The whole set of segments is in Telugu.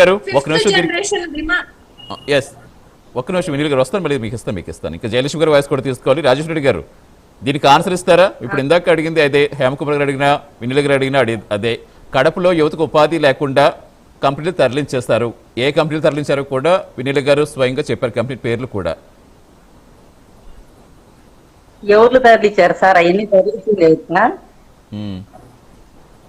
గారు ఒక నిమిషం ఎస్ ఒక్క నిమిషం వినీల్ గారు వస్తాను, మళ్ళీ మీకు ఇస్తాను. ఇంకా జయలక్ష్మి గారు వాయిస్ కూడా తీసుకోవాలి. రాజేశ్వర రెడ్డి గారు దీనికి ఆన్సర్ ఇస్తారా? ఇప్పుడు ఇందాక అడిగింది అదే, హేమకుమార్ గారు అడిగినా, వినీల్ గారు అడిగినా అదే. కడపలో యువతకు ఉపాధి లేకుండా కంపెనీలు తరలించేస్తారు. ఏ కంపెనీలు తరలించారో కూడా వినీల్ గారు స్వయంగా చెప్పారు, కంపెనీ పేర్లు కూడా. ఎవరు తరలించారు సార్? అవన్నీ తరలించలేదు సార్.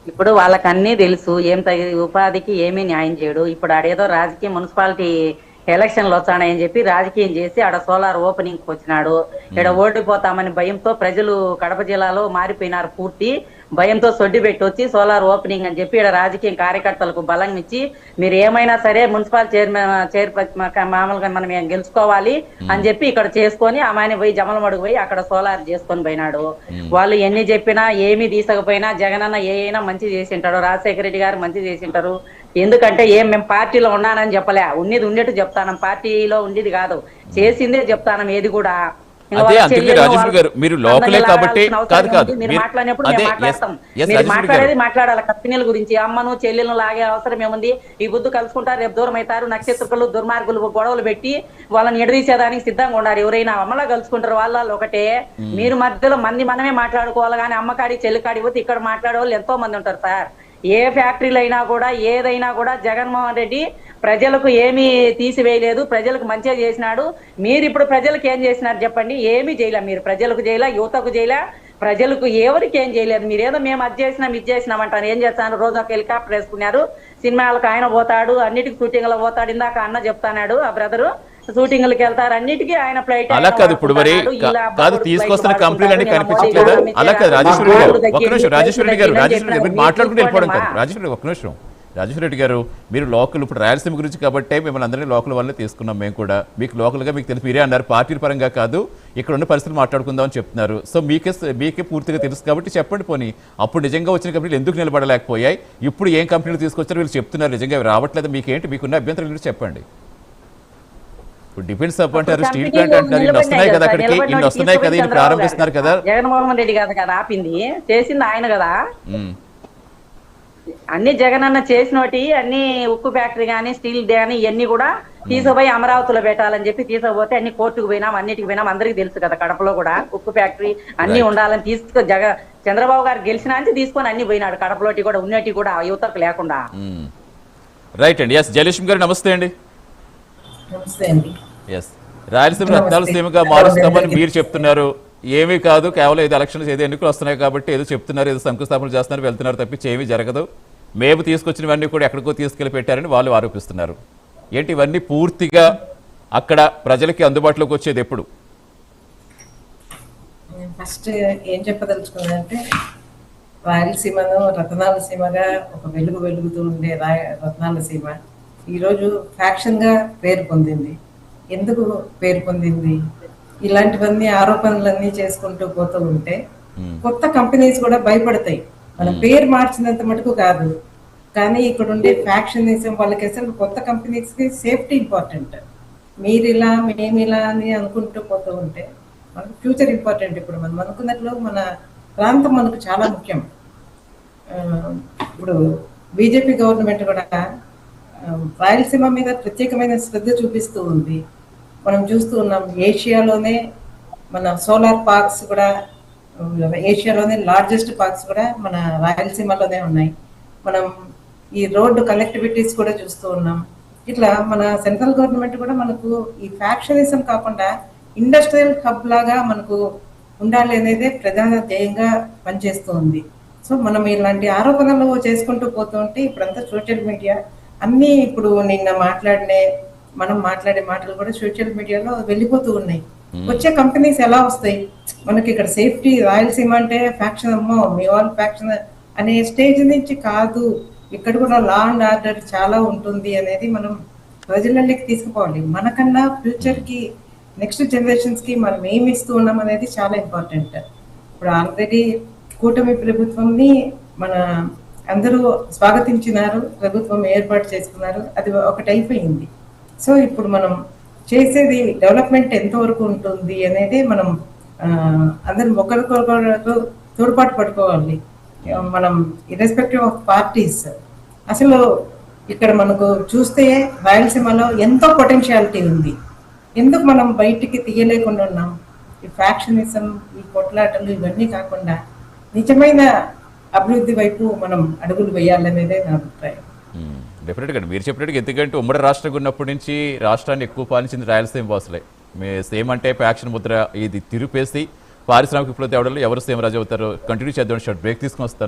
ఇప్పుడు వాళ్ళకి అన్నీ తెలుసు, ఏం ఉపాధికి ఏమీ న్యాయం చేయడు. ఇప్పుడు ఆడేదో రాజకీయ మున్సిపాలిటీ ఎలక్షన్లు వచ్చానని చెప్పి రాజకీయం చేసి ఆడ సోలార్ ఓపెనింగ్ వచ్చినాడు. ఇక్కడ ఓడిపోతామని భయంతో ప్రజలు కడప జిల్లాలో మారిపోయినారు. పూర్తి భయంతో సొడ్డి పెట్టి వచ్చి సోలార్ ఓపెనింగ్ అని చెప్పి ఇక్కడ రాజకీయ కార్యకర్తలకు బలం ఇచ్చి, మీరు ఏమైనా సరే మున్సిపల్ చైర్మన్ మామూలుగా మనం గెలుచుకోవాలి అని చెప్పి ఇక్కడ చేసుకొని అమ్మాయిని పోయి జమలమడుగు పోయి అక్కడ సోలార్ చేసుకొని పోయినాడు. వాళ్ళు ఎన్ని చెప్పినా ఏమీ తీసకపోయినా జగనన్న అయినా మంచి చేసి ఉంటాడు, రాజశేఖర రెడ్డి గారు మంచి చేసి ఉంటారు. ఎందుకంటే మేము పార్టీలో ఉన్నానని చెప్పలే, ఉన్నది ఉన్నట్టు చెప్తాను, పార్టీలో ఉండేది కాదు, చేసిందే చెప్తాను ఏది కూడా. అదే అందుకే రాజేశ్వరి గారు మీరు లోకలే కాబట్టి కాదు మీరు మాట్లాడినప్పుడు మాట్లాడేది మాట్లాడాలి. కంపెనీల గురించి అమ్మను చెల్లెలను లాగే అవసరం ఏముంది? ఈ బుద్ధు కలుసుకుంటారు, రేపు దూరం అవుతారు. నక్షత్రకులు దుర్మార్గులు గొడవలు పెట్టి వాళ్ళని ఎడదీసేదానికి సిద్ధంగా ఉండాలి. ఎవరైనా అమ్మలా కలుసుకుంటారు, వాళ్ళు ఒకటే. మీరు మధ్యలో మనమే మాట్లాడుకోవాలి కానీ అమ్మకాడి చెల్లికాడి పోతే ఇక్కడ మాట్లాడే వాళ్ళు ఎంతో మంది ఉంటారు సార్. ఏ ఫ్యాక్టరీలు అయినా కూడా ఏదైనా కూడా జగన్మోహన్ రెడ్డి ప్రజలకు ఏమీ తీసివేయలేదు, ప్రజలకు మంచిగా చేసినాడు. మీరు ఇప్పుడు ప్రజలకు ఏం చేసినారు చెప్పండి? ఏమీ చేయలే. మీరు ప్రజలకు చేయలే, యువతకు చేయలే, ప్రజలకు ఎవరికి ఏం చేయలేదు. మీరేదో మేము అది చేసినాం ఇది చేసినామంటారు. ఏం చేస్తాను? రోజు ఒక హెలికాప్టర్ వేసుకున్నారు, సినిమాలకు ఆయన పోతాడు, అన్నిటికి షూటింగ్లో పోతాడు. ఇందాక అన్న చెప్తాడు ఆ బ్రదరు, షూటింగ్లకు వెళ్తారు, అన్నిటికీ ఆయన ఫ్లైట్. అలా కాదు ఇప్పుడు మరి కాదు తీసుకొస్తున్న కంపెనీలు అన్ని కనిపించట్లేదా? అలా కాదు రాజేశ్వరి గారు ఒక్క నిమిషం, రాజేశ్వరి రెడ్డి గారు మాట్లాడుకుంటూ వెళ్ళిపోవడం కాదు. రాజేశ్వరి ఒక్క నిమిషం, రాజేశ్వర రెడ్డి గారు మీరు లోకల్, ఇప్పుడు రాయలసీమ గురించి కాబట్టి మిమ్మల్ని అందరినీ లోకల్ వాళ్ళే తీసుకున్నాం మేము కూడా. మీకు లోకల్గా మీకు తెలుసు, మీరే అన్నారు పార్టీల పరంగా కాదు ఇక్కడ ఉన్న పరిస్థితులు మాట్లాడుకుందామని చెప్తున్నారు. సో మీకే పూర్తిగా తెలుసు కాబట్టి చెప్పండి. పోనీ అప్పుడు నిజంగా వచ్చిన కంపెనీలు ఎందుకు నిలబడలేకపోయాయి, ఇప్పుడు ఏం కంపెనీలు తీసుకొచ్చారో వీళ్ళు చెప్తున్నారు, నిజంగా రావట్లేదు, మీకేంటి మీకున్న అభ్యంతరం గురించి చెప్పండి. ఇప్పుడు డిఫెన్స్ సబ్ అంటారు, స్టీల్ ప్లాంట్ అంటారు, ఇన్ని వస్తున్నాయి కదా అక్కడికి, ఇన్ని వస్తున్నాయి కదా, ఇన్ని ప్రారంభిస్తున్నారు కదా. జగన్మోహన్ రెడ్డి గారు కదా ఆపింది, చేసింది ఆయన కదా. అన్ని జగనన్న చేసినోటి అన్ని ఉక్కు ఫ్యాక్టరీ కానీ స్టీల్ కానీ ఇవన్నీ కూడా తీసుకుపోయి అమరావతిలో పెట్టాలని చెప్పి తీసుకుపోతే అన్ని కోర్టుకు పోయినాం, అన్నిటికి పోయినాం. అందరికి తెలుసు కదా కడపలో కూడా ఉక్కు ఫ్యాక్టరీ అన్ని ఉండాలని చంద్రబాబు గారు గెలిచినా అని తీసుకొని అన్ని పోయినాడు. కడపలోటి కూడా ఉన్నటి కూడా యువతకు లేకుండా. రైట్ అండి. ఎస్ జయలక్ష్మి గారు నమస్తే అండి. ఎస్ రాయలసీమ రత్నాలసీమగా మారుస్తామని మీరు చెప్తున్నారు, ఏమీ కాదు, కేవలం ఏదో ఎలక్షన్స్ ఏదో ఎన్నికలు వస్తున్నాయి కాబట్టి ఏదో చెప్తున్నారు, ఏదో శంకుస్థాపన చేస్తున్నారు, వెళ్తున్నారు తప్పించి ఏమీ జరగదు. మేము తీసుకొచ్చినవన్నీ కూడా ఎక్కడికో తీసుకెళ్లి పెట్టారని వాళ్ళు ఆరోపిస్తున్నారు. ఏంటి ఇవన్నీ పూర్తిగా అక్కడ ప్రజలకి అందుబాటులోకి వచ్చేది ఎప్పుడు? ఫస్ట్ ఏం చెప్పదలుచుకున్నానంటే, రాయలసీమను రత్నాలసీమగా ఒక వెలుగుతూ ఉండే రత్నాలసీమ ఈరోజు ఫ్యాక్షన్గా పేరు పొందింది. ఎందుకు పేరు పొందింది? ఇలాంటివన్నీ ఆరోపణలన్నీ చేసుకుంటూ పోతూ ఉంటే కొత్త కంపెనీస్ కూడా భయపడతాయి. మన పేరు మార్చినంత మటుకు కాదు, కానీ ఇక్కడ ఉండే ఫ్యాక్షనిజం వాళ్ళకి అసలు కొత్త కంపెనీస్కి సేఫ్టీ ఇంపార్టెంట్. మీరు ఇలా మేము ఇలా అని అనుకుంటూ పోతూ ఉంటే మనకు ఫ్యూచర్ ఇంపార్టెంట్. ఇప్పుడు మనం అనుకున్నట్లు మన ప్రాంతం మనకు చాలా ముఖ్యం. ఇప్పుడు బీజేపీ గవర్నమెంట్ కూడా రాయలసీమ మీద ప్రత్యేకమైన శ్రద్ధ చూపిస్తూ ఉంది. మనం చూస్తూ ఉన్నాం, ఏషియాలోనే మన సోలార్ పార్క్స్ కూడా, ఏషియాలోనే లార్జెస్ట్ పార్క్స్ కూడా మన రాయలసీమలోనే ఉన్నాయి. మనం ఈ రోడ్డు కనెక్టివిటీస్ కూడా చూస్తూ ఉన్నాం. ఇట్లా మన సెంట్రల్ గవర్నమెంట్ కూడా మనకు ఈ ఫ్యాక్షనిజం కాకుండా ఇండస్ట్రియల్ హబ్ లాగా మనకు ఉండాలి అనేదే ప్రధాన ధ్యేయంగా పనిచేస్తూ ఉంది. సో మనం ఇలాంటి ఆరోపణలు చేసుకుంటూ పోతూ ఉంటే ఇప్పుడంతా సోషల్ మీడియా అన్నీ, ఇప్పుడు నిన్న మనం మాట్లాడే మాటలు కూడా సోషల్ మీడియాలో వెళ్ళిపోతూ ఉన్నాయి. వచ్చే కంపెనీస్ ఎలా వస్తాయి? మనకి ఇక్కడ సేఫ్టీ, రాయలసీమ అంటే ఫ్యాక్షన్, అమ్మో మీ వాళ్ళు ఫ్యాక్షన్ అనే స్టేజ్ నుంచి కాదు, ఇక్కడ కూడా లా అండ్ ఆర్డర్ చాలా ఉంటుంది అనేది మనం ప్రజలకి తీసుకుపోవాలి. మనకన్నా ఫ్యూచర్కి, నెక్స్ట్ జనరేషన్స్కి మనం ఏమి ఇస్తూ ఉన్నాం అనేది చాలా ఇంపార్టెంట్. ఇప్పుడు ఆల్రెడీ కూటమి ప్రభుత్వంని మన అందరూ స్వాగతించినారు, ప్రభుత్వం ఏర్పాటు చేసుకున్నారు, అది ఒకటి అయిపోయింది. సో ఇప్పుడు మనం చేసేది డెవలప్మెంట్ ఎంతవరకు ఉంటుంది అనేది మనం అందరం ఒకరికొకరు తోడ్పాటు పట్టుకోవాలి. మనం ఇర్రెస్పెక్టివ్ ఆఫ్ పార్టీస్, అసలు ఇక్కడ మనకు చూస్తే రాయలసీమలో ఎంతో పొటెన్షియాలిటీ ఉంది. ఎందుకు మనం బయటికి తీయలేకుండా ఉన్నాం? ఈ ఫ్యాక్షనిజం, ఈ కొట్లాటలు ఇవన్నీ కాకుండా నిజమైన అభివృద్ధి వైపు మనం అడుగులు వేయాలనేదే నా అభిప్రాయం. డెఫినెట్గా మీరు చెప్పినట్టుగా, ఎందుకంటే ఉమ్మడి రాష్ట్రంగా ఉన్నప్పటి నుంచి రాష్ట్రాన్ని ఎక్కువ పాలించింది రాయలసీమ వాసులే. సేమ్ అంటే ఫ్యాక్షన్ ముద్ర ఇది తిరిపేసి పారిశ్రామిక విప్లవ తేవడంలో ఎవరు సీఎం రాజు అవుతారో కంటిన్యూ చేద్దాం. షార్ట్ బ్రేక్ తీసుకొని వస్తాను.